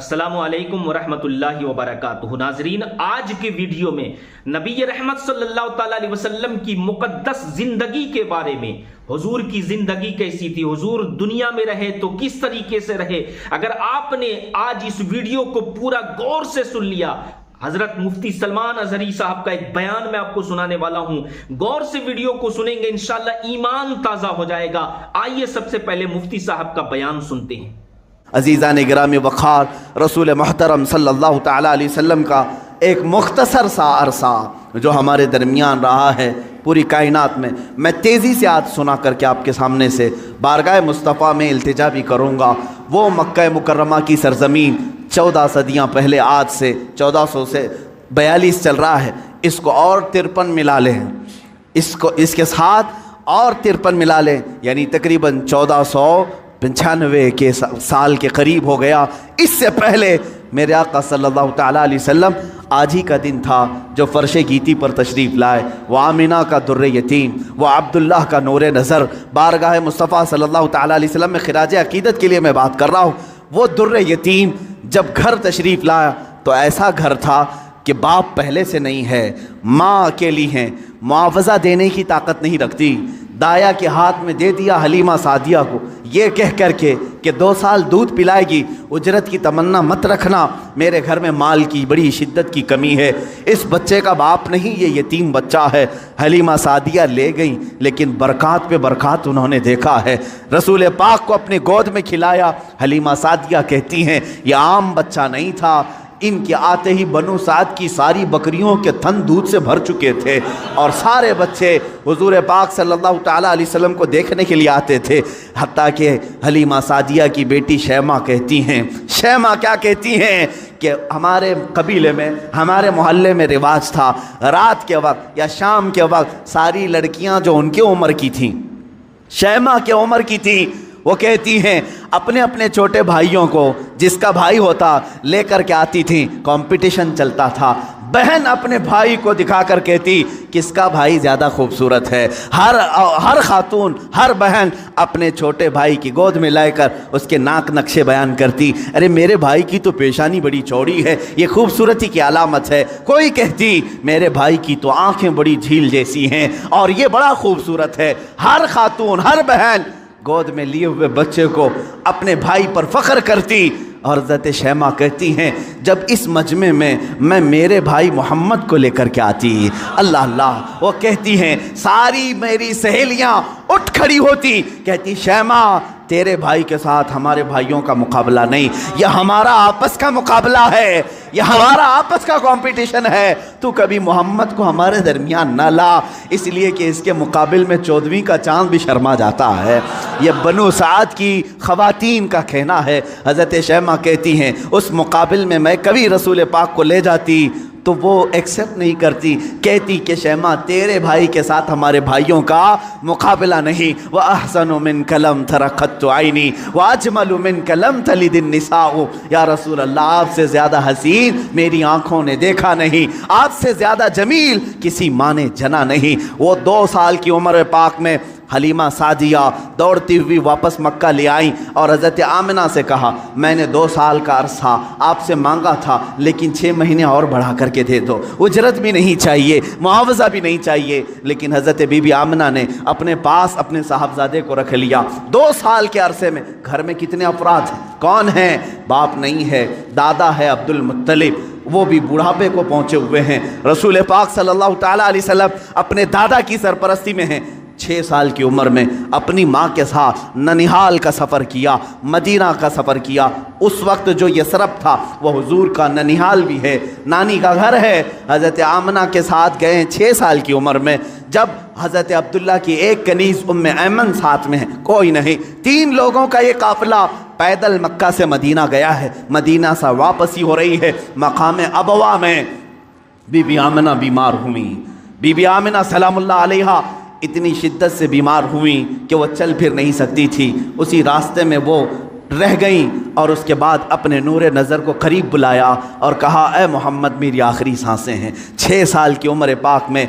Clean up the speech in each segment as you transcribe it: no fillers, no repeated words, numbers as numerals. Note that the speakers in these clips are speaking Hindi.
अस्सलामु अलैकुम वरहमतुल्लाहि वबरकातुहू। नाजरीन, आज के वीडियो में नबी रहमत सल्लल्लाहु तआला अलैहि वसल्लम की मुकद्दस जिंदगी के बारे में, हुजूर की जिंदगी कैसी थी, हुजूर दुनिया में रहे तो किस तरीके से रहे। अगर आपने आज इस वीडियो को पूरा गौर से सुन लिया, हजरत मुफ्ती सलमान अजहरी साहब का एक बयान मैं आपको सुनाने वाला हूं, गौर से वीडियो को सुनेंगे इंशाअल्लाह ईमान ताजा हो जाएगा। आइए सबसे पहले मुफ्ती साहब का बयान सुनते हैं। अजीज़ान गिरामी वक़ार, रसूल मोहतरम सल्लल्लाहु तआला अलैहि वसल्लम का एक मुख्तसर सा अरसा जो हमारे दरमियान रहा है पूरी कायनात में, मैं तेज़ी से आज सुना करके आपके सामने से बारगाह मुस्तफ़ा में इल्तिजा भी करूँगा। वो मक्का मुकर्रमा की सरज़मीन 14 सदियाँ पहले, आज से 1400 से 42 चल रहा है, इसको और 53 मिला लें, इसके साथ और 53 मिला लें, यानी तकरीबन 1495 के साल के करीब हो गया। इससे पहले मेरे आका सल्लल्लाहु तआला अलैहि वसल्लम आज ही का दिन था जो फ़र्श गीती पर तशरीफ़ लाए। वो आमिना का दुर्रे यतीम, वो अब्दुल्लाह का नूरे नज़र, बारगाह मुस्तफ़ा सल्लल्लाहु तआला अलैहि वसल्लम में खिराज अक़ीदत के लिए मैं बात कर रहा हूँ। वो दुर्रे यतीम जब घर तशरीफ़ लाया तो ऐसा घर था कि बाप पहले से नहीं है, माँ अकेली हैं, मुआवज़ा देने की ताकत नहीं रखती। दाया के हाथ में दे दिया हलीमा सादिया को, ये कह कर के कि 2 साल दूध पिलाएगी, उजरत की तमन्ना मत रखना, मेरे घर में माल की बड़ी शिद्दत की कमी है। इस बच्चे का बाप नहीं, ये यतीम बच्चा है। हलीमा सादिया ले गई, लेकिन बरक़ात पे बरक़ात उन्होंने देखा है। रसूल पाक को अपने गोद में खिलाया। हलीमा सादिया कहती हैं ये आम बच्चा नहीं था, इनके आते ही बनु साद की सारी बकरियों के थन दूध से भर चुके थे और सारे बच्चे हुजूर पाक सल्लल्लाहु तआला अलैहि वसल्लम को देखने के लिए आते थे। हत्ता कि हलीमा सादिया की बेटी शैमा कहती हैं, शैमा क्या कहती हैं कि हमारे कबीले में, हमारे मोहल्ले में रिवाज था, रात के वक्त या शाम के वक्त सारी लड़कियां जो उनके उम्र की थीं, शैमा के उम्र की थी, वो कहती हैं अपने अपने छोटे भाइयों को, जिसका भाई होता लेकर के आती थी, कंपटीशन चलता था। बहन अपने भाई को दिखा कर कहती किसका भाई ज़्यादा खूबसूरत है। हर खातून, हर बहन अपने छोटे भाई की गोद में लाकर उसके नाक नक्शे बयान करती, अरे मेरे भाई की तो पेशानी बड़ी चौड़ी है, ये खूबसूरती की अलामत है। कोई कहती मेरे भाई की तो आँखें बड़ी झील जैसी हैं और ये बड़ा खूबसूरत है। हर खातून, हर बहन गोद में लिए हुए बच्चे को अपने भाई पर फ़ख्र करती। और हज़रत शैमा कहती हैं जब इस मजमे में मैं मेरे भाई मोहम्मद को लेकर के आती, अल्लाह अल्लाह, वो कहती हैं सारी मेरी सहेलियां उठ खड़ी होती, कहती शैमा तेरे भाई के साथ हमारे भाइयों का मुकाबला नहीं, यह हमारा आपस का मुकाबला है, यह हमारा आपस का कंपटीशन है। तू कभी मोहम्मद को हमारे दरमियान ना ला, इसलिए कि इसके मुकाबिल में 14वीं का चांद भी शर्मा जाता है। यह बनु साद की ख़वातीन का कहना है। हज़रत शैमा कहती हैं उस मुकाबिल में मैं कभी रसूल पाक को ले जाती तो वो एक्सेप्ट नहीं करती, कहती कि शैमा तेरे भाई के साथ हमारे भाइयों का मुकाबला नहीं। व अहसनु मिन कलम तरक़्क़त आइनी व अजमलु मिन कलम तलिदिन निसाउ, या रसूल अल्लाह आपसे ज़्यादा हसीन मेरी आँखों ने देखा नहीं, आपसे ज़्यादा जमील किसी माँ ने जना नहीं। वो 2 साल की उम्र पाक में हलीमा सादिया दौड़ती हुई वापस मक्का ले आई और हज़रत आमिना से कहा मैंने 2 साल का अरसा आपसे मांगा था, लेकिन 6 महीने और बढ़ा करके दे दो, उजरत भी नहीं चाहिए, मुआवज़ा भी नहीं चाहिए। लेकिन हज़रत बीबी आमिना ने अपने पास अपने साहबजादे को रख लिया। 2 साल के अरसे में घर में कितने अफराद हैं, कौन हैं? बाप नहीं है, दादा है अब्दुल मुत्तलिब, वो भी बुढ़ापे को पहुँचे हुए हैं। रसूल पाक सल्लल्लाहु तआला अलैहि वसल्लम अपने दादा की सरपरस्ती में हैं। 6 साल की उम्र में अपनी माँ के साथ ननिहाल का सफ़र किया, मदीना का सफ़र किया। उस वक्त जो यसरब था वो हुजूर का ननिहाल भी है, नानी का घर है। हज़रत आमना के साथ गए 6 साल की उम्र में, जब हज़रत अब्दुल्ला की एक कनीज़ उम्मे ऐमन साथ में है, कोई नहीं, 3 लोगों का ये काफ़िला पैदल मक्का से मदीना गया है। मदीना से वापसी हो रही है, मकाम अबवा में बीबी आमिना बीमार हुई। बीबी आमिना सलामुल्लाह अलैहा इतनी शिद्दत से बीमार हुई कि वो चल फिर नहीं सकती थी, उसी रास्ते में वो रह गई और उसके बाद अपने नूरे नज़र को करीब बुलाया और कहा ए मोहम्मद मेरी आखिरी सांसें हैं। 6 साल की उम्र पाक में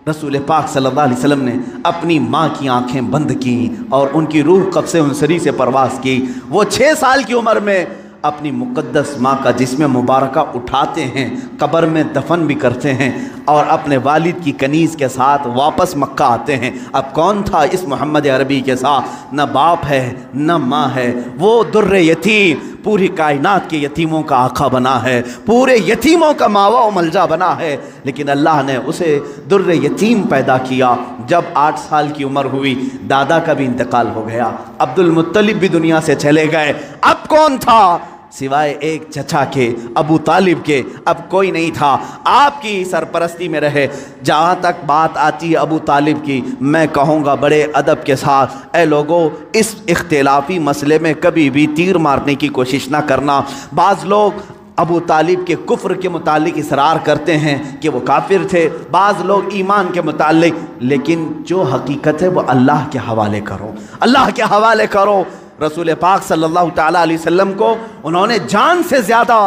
रसूल पाक सल्लल्लाहु अलैहि वसल्लम ने अपनी माँ की आंखें बंद की और उनकी रूह कब्ज़े उनसरी से परवास की। वो 6 साल की उम्र में अपनी मुक़द्दस माँ का जिस्म मुबारका उठाते हैं, कब्र में दफन भी करते हैं और अपने वालिद की कनीज़ के साथ वापस मक्का आते हैं। अब कौन था इस मोहम्मद अरबी के साथ? न बाप है न माँ है, वो दुर्रे यतीम, पूरी कायनात के यतीमों का आका बना है, पूरे यतीमों का मावा व मलजा बना है। लेकिन अल्लाह ने उसे दुर्रे यतीम पैदा किया। जब 8 साल की उम्र हुई, दादा का भी इंतकाल हो गया, अब्दुल मुत्तलिब भी दुनिया से चले गए। अब कौन था सिवाय एक चचा के, अबू तालिब के? अब कोई नहीं था। आपकी सरपरस्ती में रहे। जहाँ तक बात आती है अबू तालिब की, मैं कहूँगा बड़े अदब के साथ, ए लोगों, इस इख्तिलाफी मसले में कभी भी तीर मारने की कोशिश ना करना। बाज़ लोग अबू तालिब के कुफ्र के मुतालिक इसरार करते हैं कि वो काफिर थे, बाज़ लोग ईमान के मुतालिक, लेकिन जो हकीकत है वो अल्लाह के हवाले करो, अल्लाह के हवाले करो। रसूल पाक सल्लल्लाहु ताला अलैहि वसल्लम को उन्होंने जान से ज़्यादा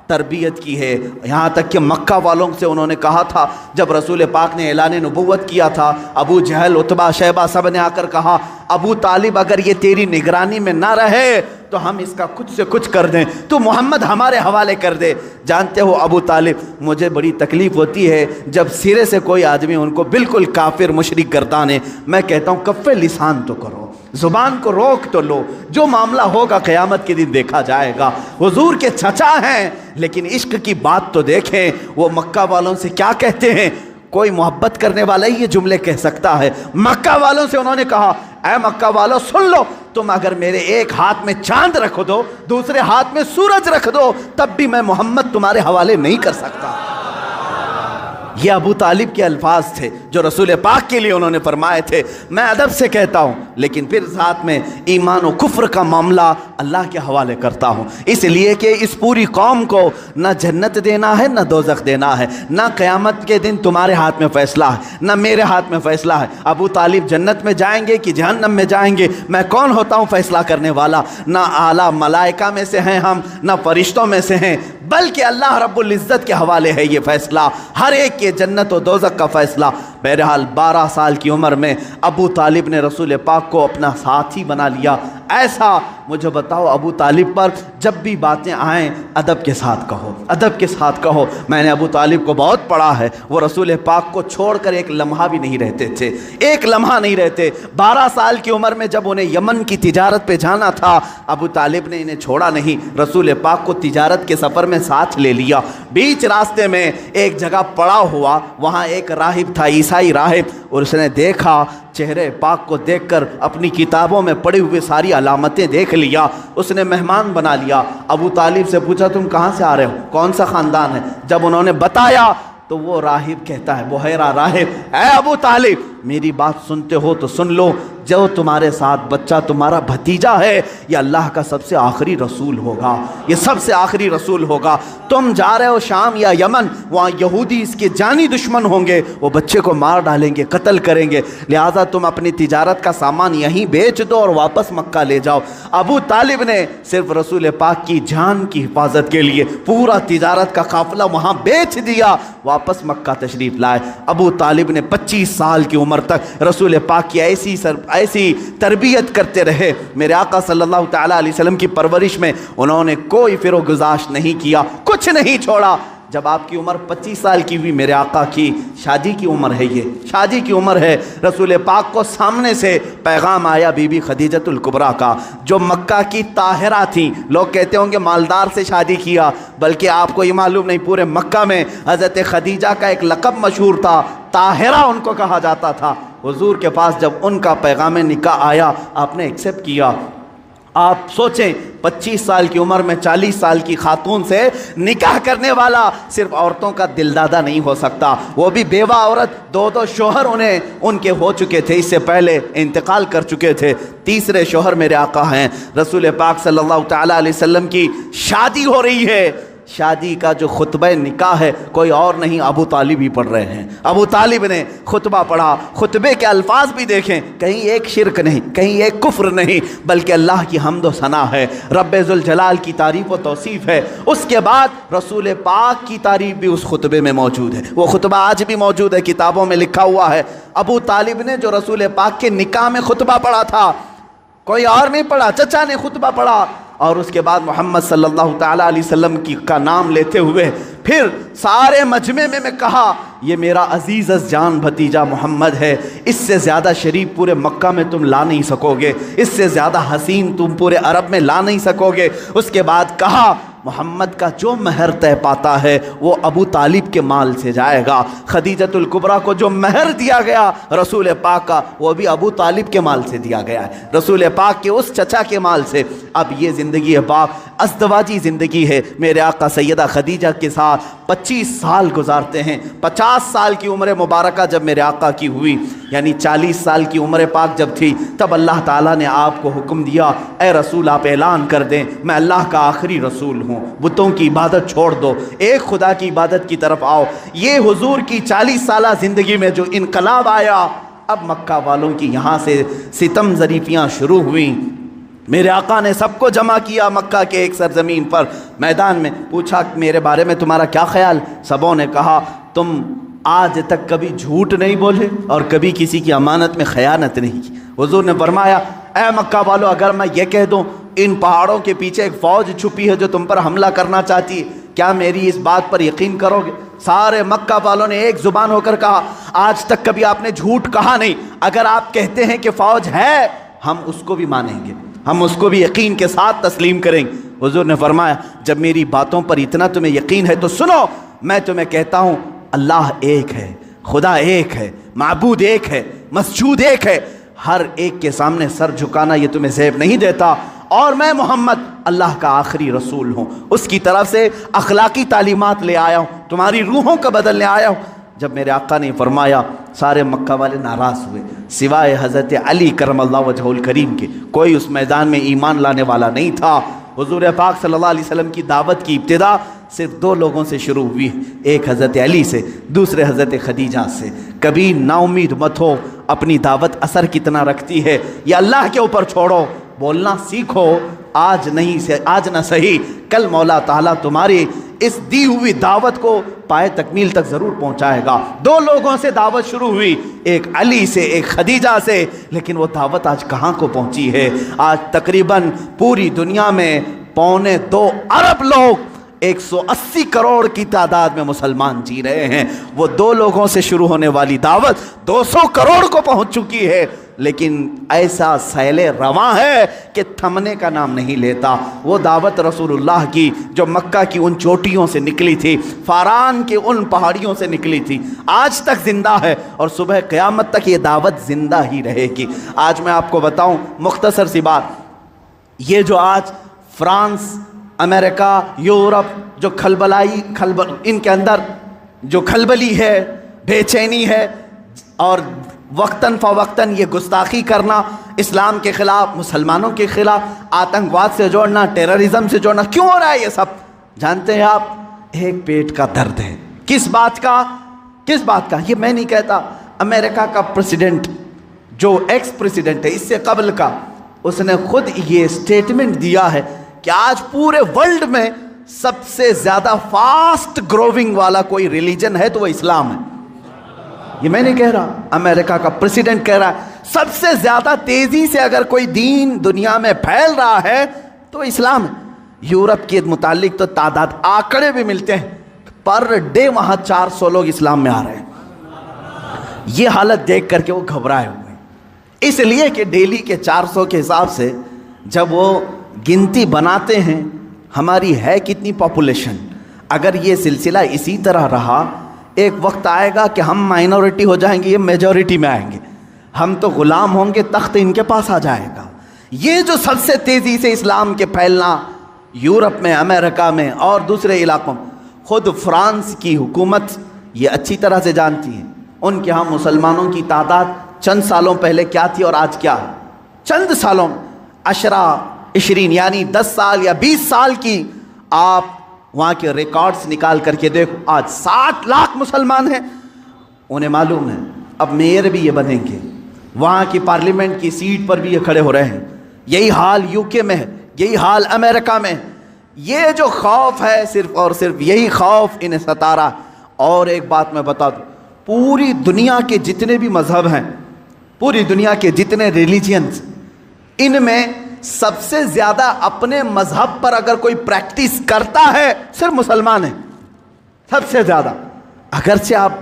तरबियत की है। यहाँ तक कि मक्का वालों से उन्होंने कहा था, जब रसूल पाक ने ऐलान नबुव्वत किया था, अबू जहल, उतबा, शैबा सब ने आकर कहा, अबू तालिब अगर ये तेरी निगरानी में ना रहे तो हम इसका कुछ से कुछ कर दें, तो मोहम्मद हमारे हवाले कर दे। जानते हो अबू तालिब, मुझे बड़ी तकलीफ़ होती है जब सिरे से कोई आदमी उनको बिल्कुल काफिर मुशरिक गर्दाने। मैं कहता हूँ कफ़े लिसान तो करो, ज़ुबान को रोक तो लो, जो मामला होगा क़यामत के दिन देखा जाएगा। हुजूर के चचा हैं, लेकिन इश्क की बात तो देखें, वो मक्का वालों से क्या कहते हैं। कोई मोहब्बत करने वाला ही ये जुमले कह सकता है। मक्का वालों से उन्होंने कहा, ऐ मक्का वालों सुन लो, तुम अगर मेरे एक हाथ में चांद रख दो, दूसरे हाथ में सूरज रख दो, तब भी मैं मोहम्मद तुम्हारे हवाले नहीं कर सकता। ये अबू तालिब के अल्फाज थे जो रसूल पाक के लिए उन्होंने फरमाए थे। मैं अदब से कहता हूँ, लेकिन फिर साथ में ईमान और कुफ्र का मामला अल्लाह के हवाले करता हूँ, इसलिए कि इस पूरी कौम को न जन्नत देना है न दोज़ख देना है, न क़यामत के दिन तुम्हारे हाथ में फ़ैसला है न मेरे हाथ में फ़ैसला है। अबू तालिब जन्नत में जाएंगे कि जहन्नम में जाएंगे, मैं कौन होता हूँ फ़ैसला करने वाला? न आला मलाइका में से हैं हम, न फरिश्तों में से हैं, बल्कि अल्लाह रब्बुल इज़्ज़त के हवाले है ये फ़ैसला, हर एक के जन्नत और दोज़ख का फ़ैसला। बहरहाल 12 साल की उम्र में अबू तालिब ने रसूल पाक को अपना साथी बना लिया। ऐसा मुझे बताओ, अबू तालिब पर जब भी बातें आएँ अदब के साथ कहो, अदब के साथ कहो। मैंने अबू तालिब को बहुत पढ़ा है, वो रसूल पाक को छोड़कर एक लम्हा भी नहीं रहते थे, एक लम्हा नहीं रहते। 12 साल की उम्र में जब उन्हें यमन की तिजारत पे जाना था, अबू तालिब ने इन्हें छोड़ा नहीं, रसूल पाक को तिजारत के सफ़र में साथ ले लिया। बीच रास्ते में एक जगह पड़ा हुआ, वहाँ एक राहिब था, ईसाई राहिब, और उसने देखा, चेहरे पाक को देखकर अपनी किताबों में पड़ी हुई सारी अलामतें देख लिया, उसने मेहमान बना लिया। अबू तालिब से पूछा, तुम कहाँ से आ रहे हो, कौन सा ख़ानदान है? जब उन्होंने बताया तो वो राहिब कहता है, बुहैरा राहिब, ऐ अबू तालिब, मेरी बात सुनते हो तो सुन लो, जो तुम्हारे साथ बच्चा तुम्हारा भतीजा है, ये अल्लाह का सबसे आखिरी रसूल होगा, ये सबसे आखिरी रसूल होगा। तुम जा रहे हो शाम या यमन, वहाँ यहूदी इसके जानी दुश्मन होंगे, वो बच्चे को मार डालेंगे, कत्ल करेंगे, लिहाजा तुम अपनी तिजारत का सामान यहीं बेच दो और वापस मक्का ले जाओ। अबू तालिब ने सिर्फ रसूल पाक की जान की हिफाजत के लिए पूरा तिजारत का काफिला वहाँ बेच दिया, वापस मक्का तशरीफ़ लाए। अबू तालिब ने 25 साल की उम्र तक रसूल पाक की ऐसी तरबियत करते रहे। मेरे आका सल्लल्लाहु ताला अलैहि वसल्लम की परवरिश में उन्होंने कोई फिरोगुज़ाश नहीं किया, कुछ नहीं छोड़ा। जब आपकी उम्र 25 साल की हुई, मेरे आका की शादी की उम्र है, ये शादी की उम्र है, रसूल पाक को सामने से पैगाम आया बीबी खदीजतुल कुबरा का, जो मक्का की ताहिरा थी। लोग कहते होंगे मालदार से शादी किया, बल्कि आपको ये मालूम नहीं, पूरे मक्का में हज़रत खदीजा का एक लक़ब मशहूर था, ताहिरा उनको कहा जाता था। हुजूर के पास जब उनका पैगाम निकाह आया, आपने एक्सेप्ट किया। आप सोचें, 25 साल की उम्र में 40 साल की खातून से निकाह करने वाला सिर्फ औरतों का दिलदादा नहीं हो सकता, वो भी बेवा औरत, 2 शोहर उन्हें उनके हो चुके थे, इससे पहले इंतकाल कर चुके थे। तीसरे शोहर मेरे आका हैं, रसूल पाक सल्लल्लाहु ताला अलैहि वसल्लम की शादी हो रही है। शादी का जो खुतबा निकाह है, कोई और नहीं, अबू तालिब ही पढ़ रहे हैं। अबू तालिब ने खुतबा पढ़ा, खुतबे के अल्फाज भी देखें, कहीं एक शिरक नहीं, कहीं एक कुफ्र नहीं, बल्कि अल्लाह की हम्द व सना है, रब्बे जुल जलाल की तारीफ़ व तौसीफ़ है। उसके बाद रसूल पाक की तारीफ़ भी उस खुतबे में मौजूद है, वो खुतबा आज भी मौजूद है, किताबों में लिखा हुआ है। अबू तालिब ने जो रसूल पाक के निकाह में खुतबा पढ़ा था, कोई और नहीं पढ़ा, चचा ने खुतबा पढ़ा। और उसके बाद मोहम्मद सल्लल्लाहु ताला अलैहि वसल्लम का नाम लेते हुए फिर सारे मजमे में मैं कहा, ये मेरा अजीज़ जान भतीजा मोहम्मद है, इससे ज़्यादा शरीफ पूरे मक्का में तुम ला नहीं सकोगे, इससे ज़्यादा हसीन तुम पूरे अरब में ला नहीं सकोगे। उसके बाद कहा, मोहम्मद का जो महर तय पाता है वो अबू तालिब के माल से जाएगा। खदीजतुल कुबरा को जो महर दिया गया रसूल पाक का, वो भी अबू तालिब के माल से दिया गया है, रसूल पाक के उस चचा के माल से। अब ये ज़िंदगी है पाक, अज़दवाजी ज़िंदगी है। मेरे आका सैयदा खदीजा के साथ 25 साल गुजारते हैं। 50 साल की उम्र मुबारका जब मेरे आका की हुई, यानी 40 साल की उम्र पाक जब थी, तब अल्लाह ताला ने आपको हुक्म दिया, ए रसूल आप ऐलान कर दें, मैं अल्लाह का आखिरी रसूल हूँ, बुतों की इबादत छोड़ दो, एक खुदा की इबादत की तरफ आओ। ये हुजूर की 40 साल ज़िंदगी में जो इनकलाब आया, अब मक्का वालों की यहाँ से सितम ज़रीफ़ियाँ शुरू हुई। मेरे आका ने सबको जमा किया मक्का के एक सरजमीन पर, मैदान में, पूछा मेरे बारे में तुम्हारा क्या ख्याल। सबों ने कहा, तुम आज तक कभी झूठ नहीं बोले और कभी किसी की अमानत में खयानत नहीं की। हुजूर ने फरमाया, ऐ मक्का वालों, अगर मैं ये कह दूं इन पहाड़ों के पीछे एक फ़ौज छुपी है जो तुम पर हमला करना चाहती है, क्या मेरी इस बात पर यकीन करोगे? सारे मक्का वालों ने एक ज़ुबान होकर कहा, आज तक कभी आपने झूठ कहा नहीं, अगर आप कहते हैं कि फ़ौज है, हम उसको भी मानेंगे, हम उसको भी यकीन के साथ तस्लीम करेंगे। हुजूर ने फरमाया, जब मेरी बातों पर इतना तुम्हें यकीन है तो सुनो, मैं तुम्हें कहता हूँ, अल्लाह एक है, खुदा एक है, माबूद एक है, मसजूद एक है, हर एक के सामने सर झुकाना ये तुम्हें ज़ेब नहीं देता, और मैं मोहम्मद अल्लाह का आखिरी रसूल हूँ, उसकी तरफ से अखलाकी तालीमात ले आया हूँ, तुम्हारी रूहों को बदलने आया हूँ। जब मेरे आका ने फरमाया, सारे मक्का वाले नाराज़ हुए, सिवाय हज़रत अली करमल्लाहु वजहुल करीम के। कोई उस मैदान में ईमान लाने वाला नहीं था। हुजूर पाक सल्लल्लाहु अलैहि वसल्लम की दावत की इब्तिदा सिर्फ 2 लोगों से शुरू हुई, एक हज़रत अली से, दूसरे हज़रत खदीजा से। कभी नाउमीद मत हो, अपनी दावत असर कितना रखती है ये अल्लाह के ऊपर छोड़ो, बोलना सीखो, आज नहीं से आज ना सही, कल मौला ताला तुम्हारी इस दी हुई दावत को पाए तकमील तक ज़रूर पहुँचाएगा। 2 लोगों से दावत शुरू हुई, एक अली से, एक खदीजा से, लेकिन वो दावत आज कहाँ को पहुँची है? आज तकरीबन पूरी दुनिया में 2.25 अरब लोग, 180 करोड़ की तादाद में मुसलमान जी रहे हैं। वो 2 लोगों से शुरू होने वाली दावत 200 करोड़ को पहुंच चुकी है, लेकिन ऐसा सैले रवां है कि थमने का नाम नहीं लेता। वो दावत रसूलुल्लाह की जो मक्का की उन चोटियों से निकली थी, फारान के उन पहाड़ियों से निकली थी, आज तक जिंदा है और सुबह क़यामत तक ये दावत जिंदा ही रहेगी। आज मैं आपको बताऊं मुख्तसर सी बात, ये जो आज फ्रांस, अमेरिका, यूरोप जो इनके अंदर जो खलबली है, बेचैनी है, और वक्तन फ़वक्तन ये गुस्ताखी करना, इस्लाम के ख़िलाफ़, मुसलमानों के ख़िलाफ़, आतंकवाद से जोड़ना, टेररिज्म से जोड़ना, क्यों हो रहा है ये सब? जानते हैं आप, एक पेट का दर्द है। किस बात का? किस बात का? ये मैं नहीं कहता, अमेरिका का प्रेसिडेंट जो एक्स प्रेसिडेंट है इससे कबल का, उसने खुद ये स्टेटमेंट दिया है कि आज पूरे वर्ल्ड में सबसे ज़्यादा फास्ट ग्रोविंग वाला कोई रिलीजन है तो वो इस्लाम है। ये मैं नहीं कह रहा, अमेरिका का प्रेसिडेंट कह रहा है, सबसे ज़्यादा तेज़ी से अगर कोई दीन दुनिया में फैल रहा है तो इस्लाम है। यूरोप के मुतालिक तो तादाद आंकड़े भी मिलते हैं, पर डे वहाँ 400 लोग इस्लाम में आ रहे हैं। ये हालत देख करके वो घबराए हुए, इसलिए कि डेली के 400 के हिसाब से जब वो गिनती बनाते हैं, हमारी है कितनी पॉपुलेशन, अगर ये सिलसिला इसी तरह रहा, एक वक्त आएगा कि हम माइनॉरिटी हो जाएंगे, ये मेजॉरिटी में आएंगे, हम तो गुलाम होंगे, तख्त इनके पास आ जाएगा। ये जो सबसे तेज़ी से इस्लाम के फैलना यूरोप में, अमेरिका में और दूसरे इलाकों में, ख़ुद फ्रांस की हुकूमत ये अच्छी तरह से जानती है। उनके यहाँ मुसलमानों की तादाद चंद सालों पहले क्या थी और आज क्या है? चंद सालों, 20 यानी 10 साल या 20 साल की आप वहाँ के रिकॉर्ड्स निकाल करके देखो, आज 60 लाख मुसलमान हैं। उन्हें मालूम है अब मेयर भी ये बनेंगे, वहाँ की पार्लियामेंट की सीट पर भी ये खड़े हो रहे हैं। यही हाल यूके में है, यही हाल अमेरिका में। ये जो खौफ है सिर्फ और सिर्फ यही खौफ इन्हें सता रहा। और एक बात मैं बता दूँ, पूरी दुनिया के जितने भी मज़हब हैं, पूरी दुनिया के जितने रिलीजियंस, इनमें सबसे ज़्यादा अपने मजहब पर अगर कोई प्रैक्टिस करता है सिर्फ मुसलमान है, सबसे ज़्यादा। अगरचे आप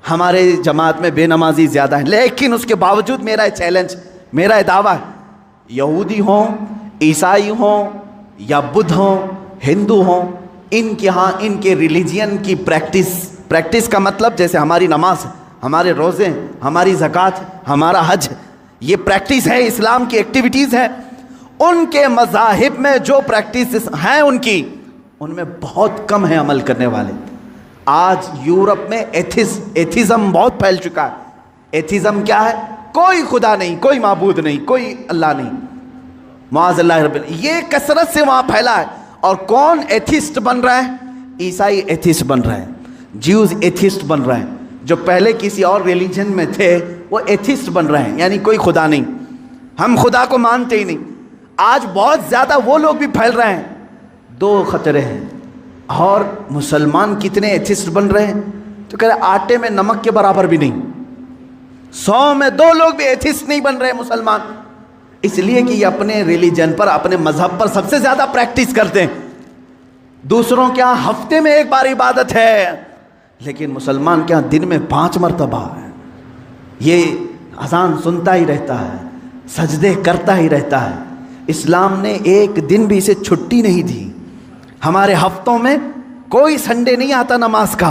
हमारे जमात में बेनमाजी ज़्यादा है, लेकिन उसके बावजूद मेरा चैलेंज, मेरा दावा है, यहूदी हों, ईसाई हों या बुद्ध हों, हिंदू हों, इनके यहाँ इनके रिलीजियन की प्रैक्टिस का मतलब जैसे हमारी नमाज है, हमारे रोज़े हैं, हमारी ज़कात है, हमारा हज है, ये प्रैक्टिस है, इस्लाम की एक्टिविटीज़ है। उनके मज़ाहिब में जो प्रैक्टिस हैं उनकी, उनमें बहुत कम है अमल करने वाले। आज यूरोप में एथिज़म बहुत फैल चुका है। एथिज़म क्या है? कोई खुदा नहीं, कोई माबूद नहीं, कोई अल्लाह नहीं, माअज़ल्लाह रब्बिल, ये कसरत से वहाँ फैला है। और कौन एथिस्ट बन रहा है? ईसाई एथिस्ट बन रहे हैं, ज्यूज़ एथिस्ट बन रहे हैं, जो पहले किसी और रिलीजन में थे वो एथिस्ट बन रहे हैं, यानी कोई खुदा नहीं, हम खुदा को मानते ही नहीं। आज बहुत ज़्यादा वो लोग भी फैल रहे हैं। दो खतरे हैं। और मुसलमान कितने एथिस्ट बन रहे हैं? तो कह रहे आटे में नमक के बराबर भी नहीं। 100 में 2 लोग भी एथिस्ट नहीं बन रहे मुसलमान, इसलिए कि ये अपने रिलीजन पर, अपने मजहब पर सबसे ज़्यादा प्रैक्टिस करते हैं। दूसरों के यहाँ हफ्ते में 1 बार इबादत है, लेकिन मुसलमान के यहाँ दिन में 5 मरतबा है। ये अज़ान सुनता ही रहता है, सजदे करता ही रहता है। इस्लाम ने एक दिन भी इसे छुट्टी नहीं दी। हमारे हफ्तों में कोई संडे नहीं आता नमाज का,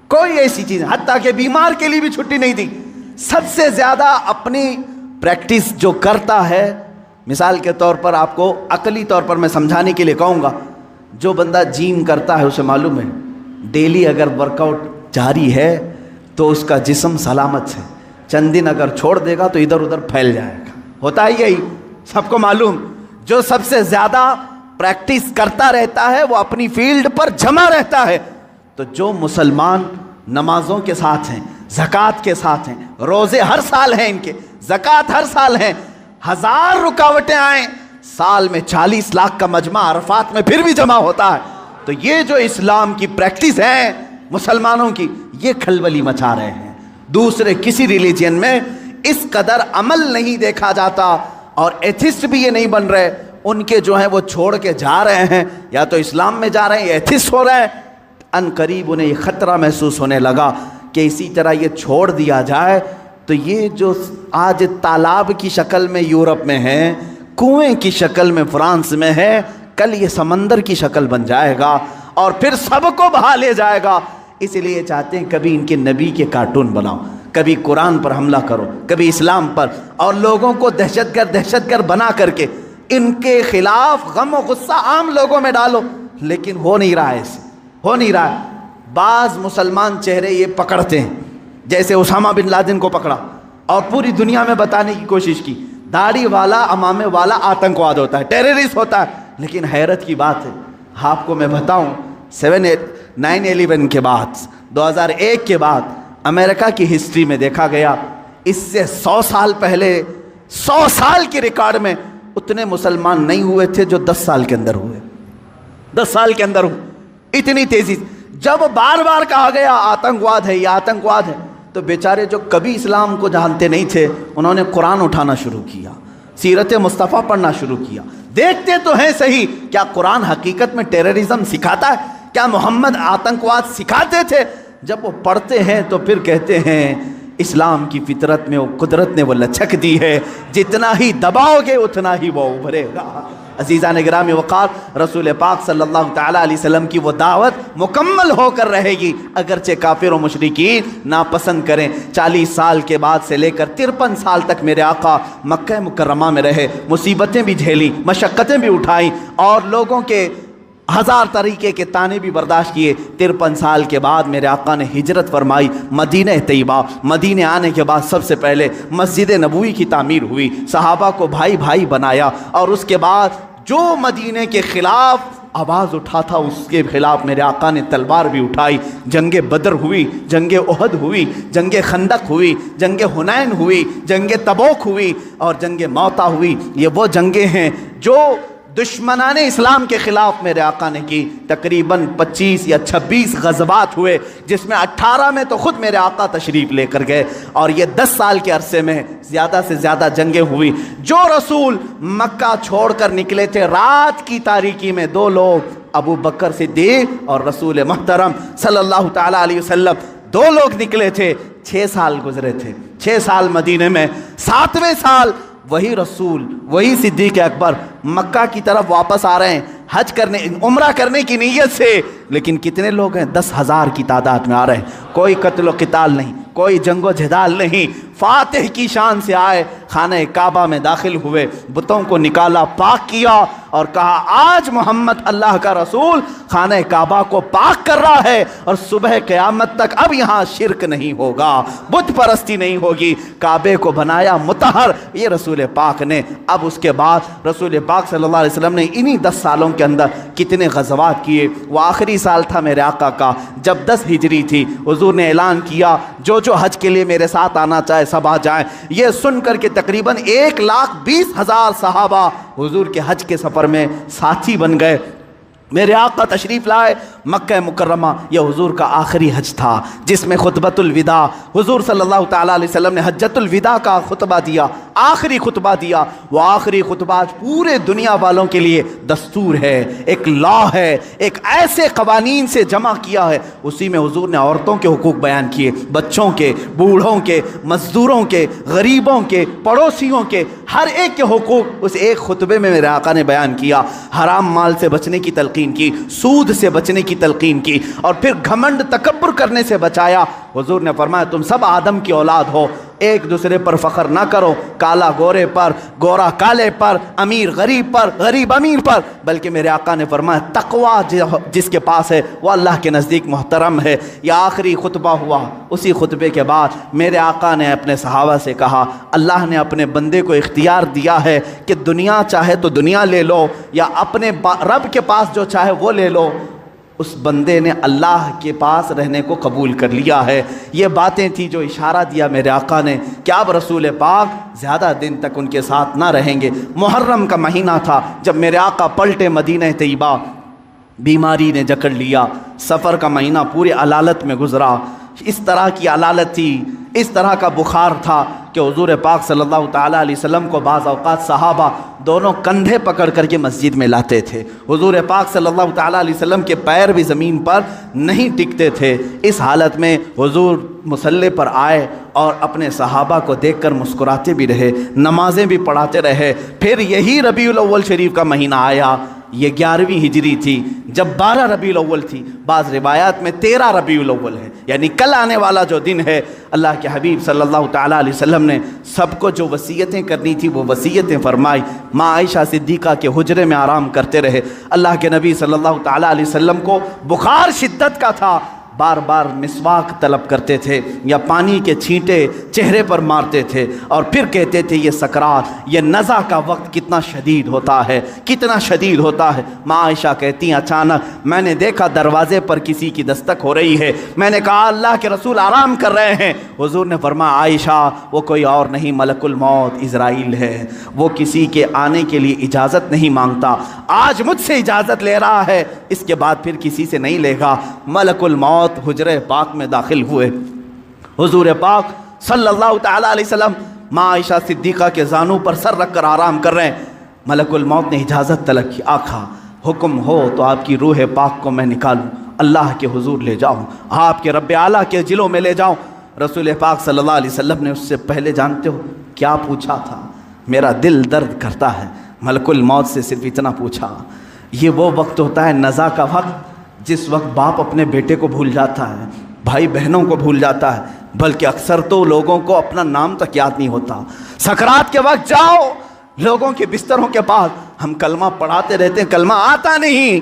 कोई ऐसी चीज़, हत्ता के बीमार के लिए भी छुट्टी नहीं दी। सबसे ज़्यादा अपनी प्रैक्टिस जो करता है, मिसाल के तौर पर आपको अकली तौर पर मैं समझाने के लिए कहूँगा, जो बंदा जिम करता है उसे मालूम है डेली अगर वर्कआउट जारी है तो उसका जिस्म सलामत है। चंद दिन अगर छोड़ देगा तो इधर उधर फैल जाएगा। होता ही यही, सबको मालूम। जो सबसे ज़्यादा प्रैक्टिस करता रहता है वो अपनी फील्ड पर जमा रहता है। तो जो मुसलमान नमाजों के साथ हैं, ज़कात के साथ हैं, रोज़े हर साल हैं इनके, ज़कात हर साल हैं, 1000 रुकावटें आए, साल में 40 लाख का मजमा अरफात में फिर भी जमा होता है। तो ये जो इस्लाम की प्रैक्टिस है मुसलमानों की, ये खलबली मचा रहे हैं। दूसरे किसी रिलीजन में इस कदर अमल नहीं देखा जाता, और एथिस्ट भी ये नहीं बन रहे। उनके जो हैं वो छोड़ के जा रहे हैं, या तो इस्लाम में जा रहे हैं, एथिस्ट हो रहे हैं। अनकरीब उन्हें ये ख़तरा महसूस होने लगा कि इसी तरह ये छोड़ दिया जाए तो ये जो आज तालाब की शक्ल में यूरोप में है, कुएं की शक्ल में फ्रांस में है, कल ये समंदर की शक्ल बन जाएगा और फिर सबको बहा ले जाएगा। इसलिए चाहते हैं कभी इनके नबी के कार्टून बनाओ, कभी कुरान पर हमला करो, कभी इस्लाम पर, और लोगों को दहशतगर्द बना करके इनके खिलाफ गम और गुस्सा आम लोगों में डालो। लेकिन हो नहीं रहा है, ऐसे हो नहीं रहा है। बाज़ मुसलमान चेहरे ये पकड़ते हैं, जैसे उसामा बिन लादेन को पकड़ा और पूरी दुनिया में बताने की कोशिश की दाढ़ी वाला, अमामे वाला आतंकवाद होता है, टेररिस्ट होता है। लेकिन हैरत की बात है, आपको मैं बताऊं, 9/11 के बाद, 2001 के बाद अमेरिका की हिस्ट्री में देखा गया, इससे 100 साल पहले, 100 साल के रिकॉर्ड में उतने मुसलमान नहीं हुए थे जो 10 साल के अंदर हुए। 10 साल के अंदर हुए इतनी तेजी। जब बार बार कहा गया आतंकवाद है, ये आतंकवाद है, तो बेचारे जो कभी इस्लाम को जानते नहीं थे, उन्होंने कुरान उठाना शुरू किया, सीरत मुस्तफ़ा पढ़ना शुरू किया। देखते तो हैं सही, क्या कुरान हकीकत में टेररिज्म सिखाता है? क्या मोहम्मद आतंकवाद सिखाते थे? जब वो पढ़ते हैं तो फिर कहते हैं इस्लाम की फितरत में वो कुदरत ने वो लचक दी है, जितना ही दबाओगे उतना ही वो उभरेगा। अज़ीज़ान गिरामी वक़ार, रसूल पाक सल्लल्लाहु तआला अलैहि वसल्लम की वो दावत मुकम्मल होकर रहेगी, अगरचे काफिर और मुशरिकीन नापसंद करें। 40 साल के बाद से लेकर 53 साल तक मेरे आका मक्का मुकर्रमा में रहे, मुसीबतें भी झेली, मशक्क़तें भी उठाई और लोगों के 1000 तरीके के ताने भी बर्दाश्त किए। 53 साल के बाद मेरे आका ने हिजरत फरमाई मदीना तैयबा। मदीने आने के बाद सबसे पहले मस्जिद नबवी की तामीर हुई, सहाबा को भाई भाई बनाया, और उसके बाद जो मदीने के ख़िलाफ़ आवाज़ उठा था उसके ख़िलाफ़ मेरे आका ने तलवार भी उठाई। जंगे बदर हुई, जंगे उहद हुई, जंगे खंदक हुई, जंगे हुनैन हुई, जंगे तबूक हुई और जंगे मौता हुई। ये वो जंगे हैं जो दुश्मनाने इस्लाम के ख़िलाफ़ मेरे आका ने की। तकरीबन 25 या 26 गज़वात हुए, जिसमें 18 में तो ख़ुद मेरे आका तशरीफ़ लेकर गए, और ये 10 साल के अरसे में ज़्यादा से ज़्यादा जंगें हुई। जो रसूल मक्का छोड़कर निकले थे रात की तारीकी में, 2 लोग, अबू बकर सिद्दीक़ और रसूल मुहतरम सल्लल्लाहु ताला अलैहि वसल्लम, 2 लोग निकले थे। 6 साल गुजरे थे, 6 साल मदीने में। 7वें साल वही रसूल, वही सिद्दीक़ अकबर मक्का की तरफ वापस आ रहे हैं हज करने, उम्रा करने की नीयत से। लेकिन कितने लोग हैं? 10,000 की तादाद में आ रहे हैं। कोई कत्ल क़िताल नहीं, कोई जंगो जदाल नहीं, फातिह की शान से आए, खाने काबा में दाखिल हुए, बुतों को निकाला, पाक किया और कहा आज मोहम्मद अल्लाह का रसूल खाने काबा को पाक कर रहा है और सुबह क़यामत तक अब यहाँ शिरक नहीं होगा, बुत परस्ती नहीं होगी। काबे को बनाया मुतहर ये रसूल पाक ने। अब उसके बाद रसूल पाक सल्लल्लाहु अलैहि वसल्लम ने इन्हीं 10 सालों के अंदर कितने गज़वात किए। वो आखिरी साल था मेरे आका का जब 10 हिजरी थी। हुजूर ने ऐलान किया जो जो हज के लिए मेरे साथ आना चाहे सब आ जाएं। ये सुन करके तकरीबन 1,20,000 सहाबा हुजूर के हज के सफ़र में साथी बन गए। मेरे आका तशरीफ़ लाए मक्का मुकर्रमा। यह हुजूर का आखिरी हज था जिसमें खुतबतुल विदा, हुजूर सल्लल्लाहु ताला अलैहि वसल्लम ने हज्जतुल विदा का खुतबा दिया, आखिरी खुतबा दिया। वो आखिरी खुतबा पूरे दुनिया वालों के लिए दस्तूर है, एक लॉ है, एक ऐसे कवानीन से जमा किया है। उसी में हुजूर ने औरतों के हुकूक बयान किए, बच्चों के, बूढ़ों के, मजदूरों के, गरीबों के, पड़ोसियों के, हर एक के हुकूक उस एक खुतबे में मेरे आका ने बयान किया। हराम माल से बचने की तलकीन की, सूद से बचने की तलकीन की, और फिर घमंड तकब्बुर करने से बचाया। हुजूर ने फरमाया तुम सब आदम की औलाद हो, एक दूसरे पर फ़ख्र ना करो, काला गोरे पर, गोरा काले पर, अमीर गरीब पर, गरीब अमीर पर, बल्कि मेरे आका ने फरमाया तक़वा जिसके पास है वो अल्लाह के नज़दीक मोहतरम है। यह आखिरी खुतबा हुआ। उसी खुतबे के बाद मेरे आका ने अपने सहाबा से कहा अल्लाह ने अपने बंदे को इख्तियार दिया है कि दुनिया चाहे तो दुनिया ले लो या अपने रब के पास जो चाहे वो ले लो। उस बंदे ने अल्लाह के पास रहने को कबूल कर लिया है। ये बातें थी जो इशारा दिया मेरे आका ने कि अब रसूल पाक ज़्यादा दिन तक उनके साथ ना रहेंगे। मुहर्रम का महीना था जब मेरे आका पलटे मदीना तैयबा। बीमारी ने जकड़ लिया, सफ़र का महीना पूरे अलालत में गुजरा। इस तरह की अलालत थी, इस तरह का बुखार था कि हुजूर पाक सल्लल्लाहु ताला अलैहि वसल्लम को बाज़ औक़ात सहाबा दोनों कंधे पकड़ करके मस्जिद में लाते थे। हुजूर पाक सल्लल्लाहु ताला अलैहि वसल्लम के पैर भी ज़मीन पर नहीं टिकते थे। इस हालत में हुजूर मुसल्ले पर आए और अपने सहाबा को देखकर मुस्कुराते भी रहे, नमाजें भी पढ़ाते रहे। फिर यही रबीउल अव्वल शरीफ का महीना आया। ये 11वीं हिजरी थी जब 12 रबीउल अव्वल थी। बाज़ रिवायात में 13 रबीउल अव्वल है, यानी कल आने वाला जो दिन है। अल्लाह के हबीब सल्लल्लाहु ताला अलैहि वसल्लम ने सबको जो वसीयतें करनी थी वो वसीयतें फरमाई। माँ आयशा सिद्दीक़ा के हुजरे में आराम करते रहे। अल्लाह के नबी सल्लल्लाहु ताला अलैहि वसल्लम को बुखार शिद्दत का था, बार बार मिसवाक तलब करते थे या पानी के छींटे चेहरे पर मारते थे और फिर कहते थे ये सकरात, ये नज़ा का वक्त कितना शदीद होता है, कितना शदीद होता है। माँ आयशा कहती हैं अचानक मैंने देखा दरवाज़े पर किसी की दस्तक हो रही है। मैंने कहा अल्लाह के रसूल आराम कर रहे हैं। हुजूर ने फरमाया आयशा वो कोई और नहीं मलकुल मौत इज़राइल है, वो किसी के आने के लिए इजाज़त नहीं मांगता, आज मुझसे इजाज़त ले रहा है, इसके बाद फिर किसी से नहीं लेगा। मलकुल मौत हुजरे पाक में दाखिल हुए। हुजूर पाक सल्लल्लाहु ताला अलैहि वसल्लम माँ आयशा सिद्दीक़ा के जानू पर सर रखकर आराम कर रहे हैं। मलकुल मौत ने इजाज़त तलब की, आका हुक्म हो तो आपकी रूह पाक को मैं निकालूं, अल्लाह के हुजूर ले जाऊं, आपके रब्बे आला के जिलों में ले जाऊं। रसूल पाक सल्लल्लाहु अलैहि वसल्लम ने उससे पहले जानते हो क्या पूछा था? मेरा दिल दर्द करता है। मलकुल मौत से सिर्फ इतना पूछा, ये वो वक्त होता है नज़ा का वक्त जिस वक्त बाप अपने बेटे को भूल जाता है, भाई बहनों को भूल जाता है, बल्कि अक्सर तो लोगों को अपना नाम तक याद नहीं होता। सकरात के वक्त जाओ लोगों के बिस्तरों के पास, हम कलमा पढ़ाते रहते हैं, कलमा आता नहीं,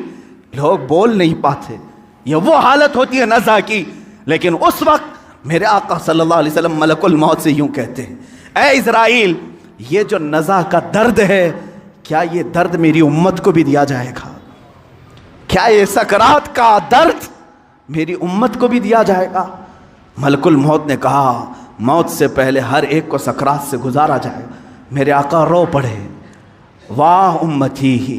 लोग बोल नहीं पाते। ये वो हालत होती है नज़ा की। लेकिन उस वक्त मेरे आका सल्लल्लाहु अलैहि वसल्लम मलकुल मौत से यूं कहते हैं, ऐ इज़राइल ये जो नज़ा का दर्द है, क्या ये दर्द मेरी उम्मत को भी दिया जाएगा? क्या ये सकरात का दर्द मेरी उम्मत को भी दिया जाएगा? मलकुल मौत ने कहा मौत से पहले हर एक को सकरात से गुजारा जाएगा। मेरे आका रो पड़े, वाह उम्मती ही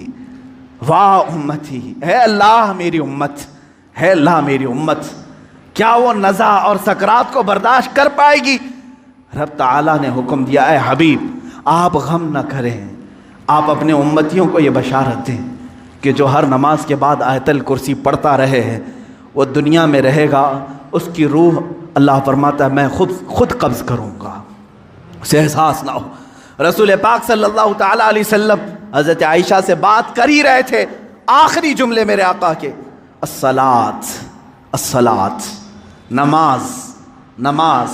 वाह उम्मती, है अल्लाह मेरी उम्मत, है अल्लाह मेरी उम्मत, क्या वो नज़ा और सकरात को बर्दाश्त कर पाएगी? रब ताला ने हुक्म दिया, है हबीब आप गम न करें, आप अपने उम्मतियों को ये बशारत दें कि जो हर नमाज के बाद आयतल कुर्सी पढ़ता रहे है वो दुनिया में रहेगा, उसकी रूह अल्लाह फरमाता है मैं खुद कब्ज़ करूँगा, उसे एहसास ना हो। रसूल पाक सल्लल्लाहु ताला अलैहि वसल्लम हज़रत आयशा से बात कर ही रहे थे, आखिरी जुमले मेरे आका के अस्सलात अस्सलात, नमाज नमाज,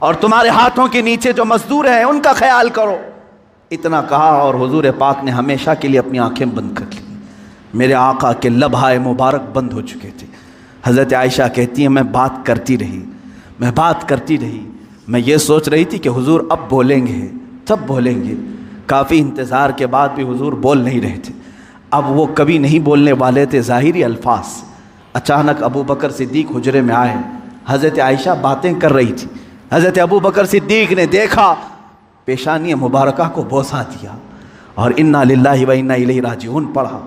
और तुम्हारे हाथों के नीचे जो मजदूर हैं उनका ख्याल करो। इतना कहा और हुजूर पाक ने हमेशा के लिए अपनी आंखें बंद कर ली। मेरे आका के लबहाए मुबारक बंद हो चुके थे। हज़रत आयशा कहती हैं मैं बात करती रही, मैं बात करती रही, मैं ये सोच रही थी कि हुजूर अब बोलेंगे, तब बोलेंगे। काफ़ी इंतज़ार के बाद भी हुजूर बोल नहीं रहे थे। अब वो कभी नहीं बोलने वाले थे, ज़ाहिरी अल्फाज। अचानक अबू बकर सिद्दीक हुजरे में आए, हज़रत आयशा बातें कर रही थी। हज़रत अबू बकर सिद्दीक ने देखा, पेशानी मुबारका को बोसा दिया और इन्ना लिल्लाहि व इन्ना इलैहि राजिऊन पढ़ा।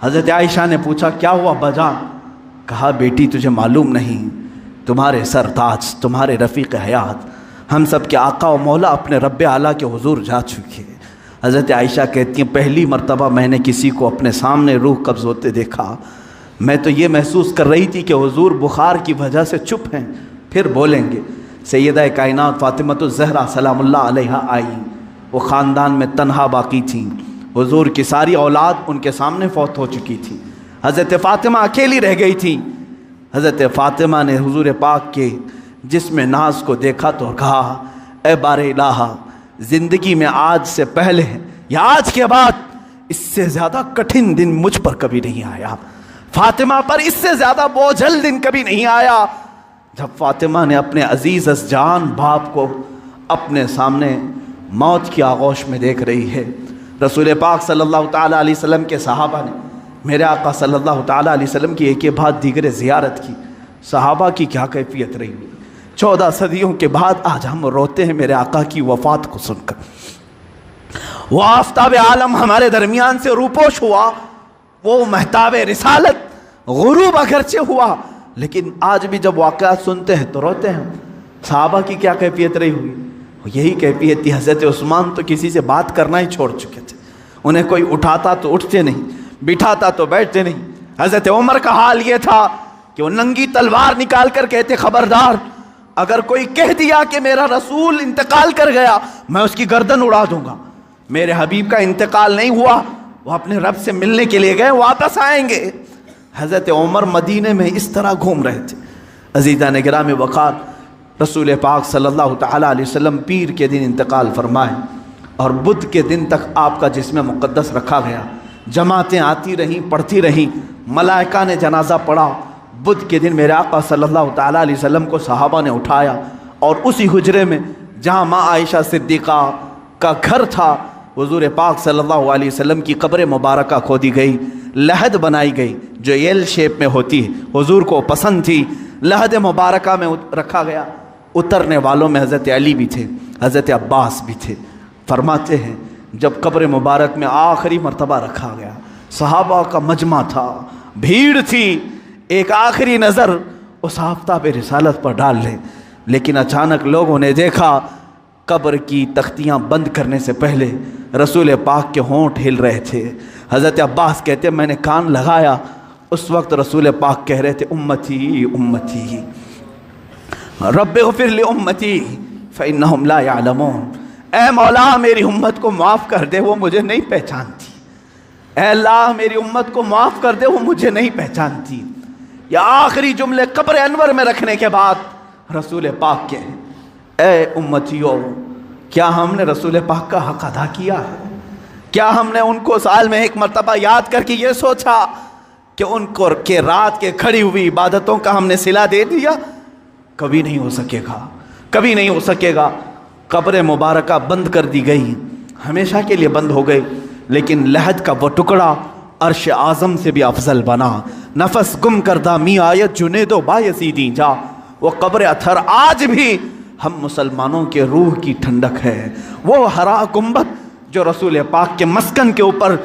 हज़रत आयशा ने पूछा क्या हुआ बजान? कहा बेटी तुझे मालूम नहीं, तुम्हारे सरताज, तुम्हारे रफ़ीक़ हयात, हम सब के आका व मौला अपने रब्ब आला के हुजूर जा चुके हैं। हज़रत आयशा कहती हैं पहली मर्तबा मैंने किसी को अपने सामने रूह कब्ज़ होते देखा, मैं तो ये महसूस कर रही थी कि हुजूर बुखार की वजह से चुप हैं, फिर बोलेंगे। सैयदा कायनात फ़ातिमतुज़ ज़हरा सलामुल्लाह अलैहा आई, वो ख़ानदान में तन्हा बाकी थी, हुजूर की सारी औलाद उनके सामने फौत हो चुकी थी, हज़रत फ़ातिमा अकेली रह गई थी। हज़रत फ़ातिमा ने हुजूर पाक के जिस्म नाज को देखा तो कहा ए बारे इलाहा, ज़िंदगी में आज से पहले या आज के बाद इससे ज़्यादा कठिन दिन मुझ पर कभी नहीं आया, फ़ातिमा पर इससे ज़्यादा बोझल दिन कभी नहीं आया। जब फ़ातिमा ने अपने अजीज़ जान बाप को अपने सामने मौत की आगोश में देख रही है, रसूल पाक सल्लल्लाहु ताला अलैहि वसल्लम के सहाबा ने मेरे आका सल्लल्लाहु ताला अलैहि वसल्लम की एक के बाद दीगरे ज़ियारत की। सहाबा की क्या कैफियत रही, 14 सदियों के बाद आज हम रोते हैं मेरे आका की वफ़ात को सुनकर। वो आफ्ताब आलम हमारे दरमियान से रूपोश हुआ, वो महताब रिसालत गुरूब अगरचे हुआ, लेकिन आज भी जब वाक़यात सुनते हैं तो रोते हैं। सहाबा की क्या कैफियत रही हुई, यही कैफियत थी। हज़रत उस्मान तो किसी से बात करना ही छोड़ चुके थे, उन्हें कोई उठाता तो उठते नहीं, बिठाता तो बैठते नहीं। हज़रत उमर का हाल ये था कि वो नंगी तलवार निकाल कर कहते खबरदार, अगर कोई कह दिया कि मेरा रसूल इंतकाल कर गया मैं उसकी गर्दन उड़ा दूंगा। मेरे हबीब का इंतकाल नहीं हुआ, वो अपने रब से मिलने के लिए गए, वापस आएंगे। हज़रत उमर मदीने में इस तरह घूम रहे थे। अज़ीज़ान गिराम वक़ार, रसूल पाक सल्लल्लाहु ताला अलैहि वसल्लम पीर के दिन इंतकाल फरमाए और बुध के दिन तक आपका जिस्म मुक़द्दस रखा गया। जमातें आती रहीं, पढ़ती रहीं, मलाइका ने जनाजा पढ़ा। बुध के दिन मेरे आका सल्लल्लाहु ताला अलैहि वसल्लम को सहाबा ने उठाया और उसी हुजरे में जहाँ माँ आयशा सिद्दीक़ा का घर था, हुजूर पाक सल्लल्लाहु अलैहि वसल्लम की कब्र मुबारका खोदी गई, लहद बनाई गई जो एल शेप में होती है, हुजूर को पसंद थी, लहद मुबारका में रखा गया। उतरने वालों में हज़रत अली भी थे, हज़रत अब्बास भी थे। फरमाते हैं जब कब्र मुबारक में आखिरी मर्तबा रखा गया, सहाबा का मजमा था, भीड़ थी, एक आखिरी नज़र उस आफ्ताब रिसालत पर डाल लें। लेकिन अचानक लोगों ने देखा कब्र की तख्तियाँ बंद करने से पहले रसूल पाक के होंठ हिल रहे थे। हज़रत अब्बास कहते मैंने कान लगाया, उस वक्त रसूल पाक कह रहे थे उम्मती उम्मती रब्बे ग़फ़िर लि उम्मती फ़इन्नहुम ला यअलमून। ऐ मौला मेरी उम्मत को माफ़ कर दे, वो मुझे नहीं पहचानती। ऐ अल्लाह मेरी उम्मत को माफ़ कर दे, वो मुझे नहीं पहचानती। या आखिरी जुमले कब्र अनवर में रखने के बाद रसूल पाक के, ऐ उम्मतियों, क्या हमने रसूल पाक का हक़ अदा किया है? क्या हमने उनको साल में एक मरतबा याद करके ये सोचा कि उनको के रात के खड़ी हुई इबादतों का हमने सिला दे दिया? कभी नहीं हो सकेगा, कभी नहीं हो सकेगा। कब्र मुबारका बंद कर दी गई, हमेशा के लिए बंद हो गई, लेकिन लहद का वो टुकड़ा अर्श आज़म से भी अफजल बना। नफस गुम करदा मी आयत जुनेदो बायसीदी जा, वो कब्र अथर आज भी हम मुसलमानों के रूह की ठंडक है। वो हरा गुंबद जो रसूल पाक के मस्कन के ऊपर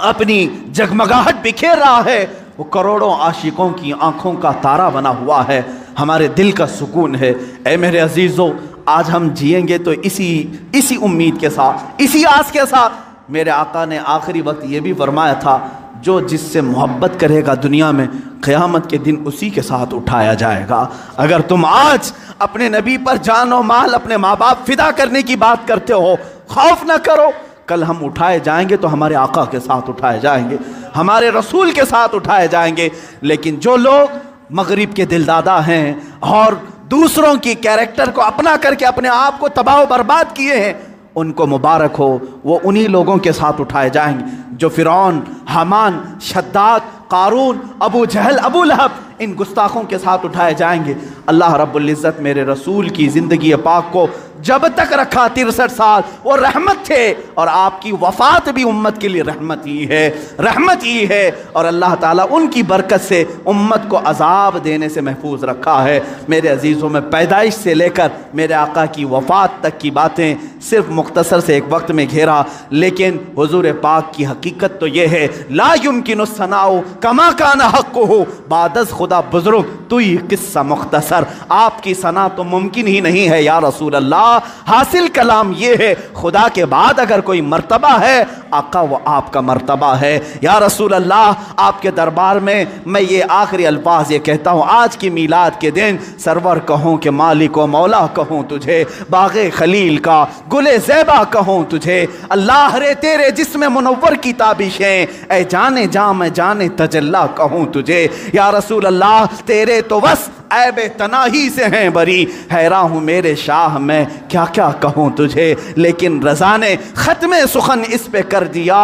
अपनी जगमगाहट बिखेर रहा है, वो करोड़ों आशिकों की आंखों का तारा बना हुआ है, हमारे दिल का सुकून है। ऐ मेरे अजीज़ों, आज हम जिएंगे तो इसी उम्मीद के साथ, इसी आस के साथ। मेरे आका ने आखिरी वक्त ये भी फरमाया था, जो जिससे मोहब्बत करेगा दुनिया में, क़यामत के दिन उसी के साथ उठाया जाएगा। अगर तुम आज अपने नबी पर जान और माल, अपने माँ बाप फिदा करने की बात करते हो, खौफ ना करो, कल हम उठाए जाएंगे तो हमारे आका के साथ उठाए जाएंगे, हमारे रसूल के साथ उठाए जाएंगे। लेकिन जो लोग मगरिब के दिलदादा हैं और दूसरों की कैरेक्टर को अपना करके अपने आप को तबाह बर्बाद किए हैं, उनको मुबारक हो, वो उन्हीं लोगों के साथ उठाए जाएंगे जो फ़िरौन, हामान, शद्दाद, कारून, अबू जहल, अबू लहब, इन गुस्ताखों के साथ उठाए जाएंगे। अल्लाह रब्बुल इज़्ज़त मेरे रसूल की ज़िंदगी पाक को जब तक रखा 63 साल, वो रहमत थे, और आपकी वफ़ात भी उम्मत के लिए रहमत ही है, रहमत ही है। और अल्लाह ताला उनकी बरकत से उम्मत को अजाब देने से महफूज रखा है। मेरे अजीज़ों में पैदाइश से लेकर मेरे आका की वफ़ात तक की बातें सिर्फ मुख्तसर से एक वक्त में घेरा, लेकिन हुज़ूर पाक की हकीकत तो ये है, ला युमकिनु सनाउ कमा काना हक़्क़ुहु, बादज़ खुदा बुज़ुर्ग तो ये किस्सा मुख्तसर, आपकी सना तो मुमकिन ही नहीं है या रसूल अल्लाह। हासिल कलाम ये है, खुदा के बाद अगर कोई मर्तबा है, आका वो आपका मर्तबा है या रसूल अल्लाह। आपके दरबार में मैं ये आखिरी अल्फाज ये कहता हूँ, आज की मीलाद के दिन सरवर कहूँ कि मालिक व मौला कहूँ तुझे, बाग़े खलील का गुले ज़ैबा कहूँ तुझे, अल्लाह रे तेरे जिस्म मुनव्वर की ताबिशें, ऐ जाने जा मैं जाने तजल्ला कहूँ तुझे या रसूल अल्लाह। तेरे तो बस ऐबे तनाही से हैं बरी, हैरान हूँ मेरे शाह मैं क्या क्या कहूँ तुझे। लेकिन रज़ा ने ख़त्म सुखन इस पे कर दिया,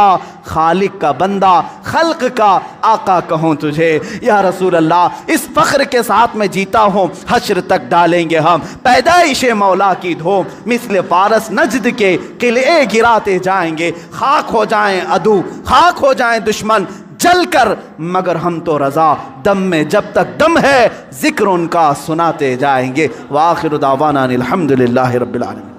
खालिक का बंदा खल्क का आका कहूँ तुझे या रसूल अल्लाह। इस फ़ख्र के साथ मैं जीता हूँ, हश्र तक डालेंगे हम पैदाइश मौला की धूम, मिस्ल फारस नजद के किले गिराते जाएंगे, खाक हो जाएं अदू, खाक हो जाएं दुश्मन जल कर, मगर हम तो रज़ा दम में जब तक दम है जिक्र उनका सुनाते जाएंगे। वाखिर दावाना अल्हम्दुलिल्लाहि रब्बिल आलमीन।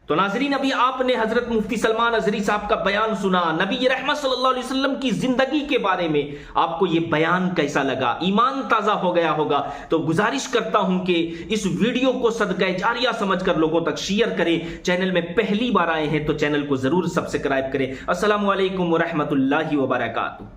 तो नाज़रीन, अभी आपने हजरत मुफ्ती सलमान अज़हरी साहब का बयान सुना, नबी रहमत सल्लल्लाहु अलैहि वसल्लम की जिंदगी के बारे में। आपको ये बयान कैसा लगा? ईमान ताज़ा हो गया होगा। तो गुजारिश करता हूं कि इस वीडियो को सदक़े जारिया समझकर लोगों तक शेयर करें। चैनल में पहली बार आए हैं तो चैनल को जरूर सब्सक्राइब करें। अस्सलामु अलैकुम व रहमतुल्लाहि व बरकातुहू।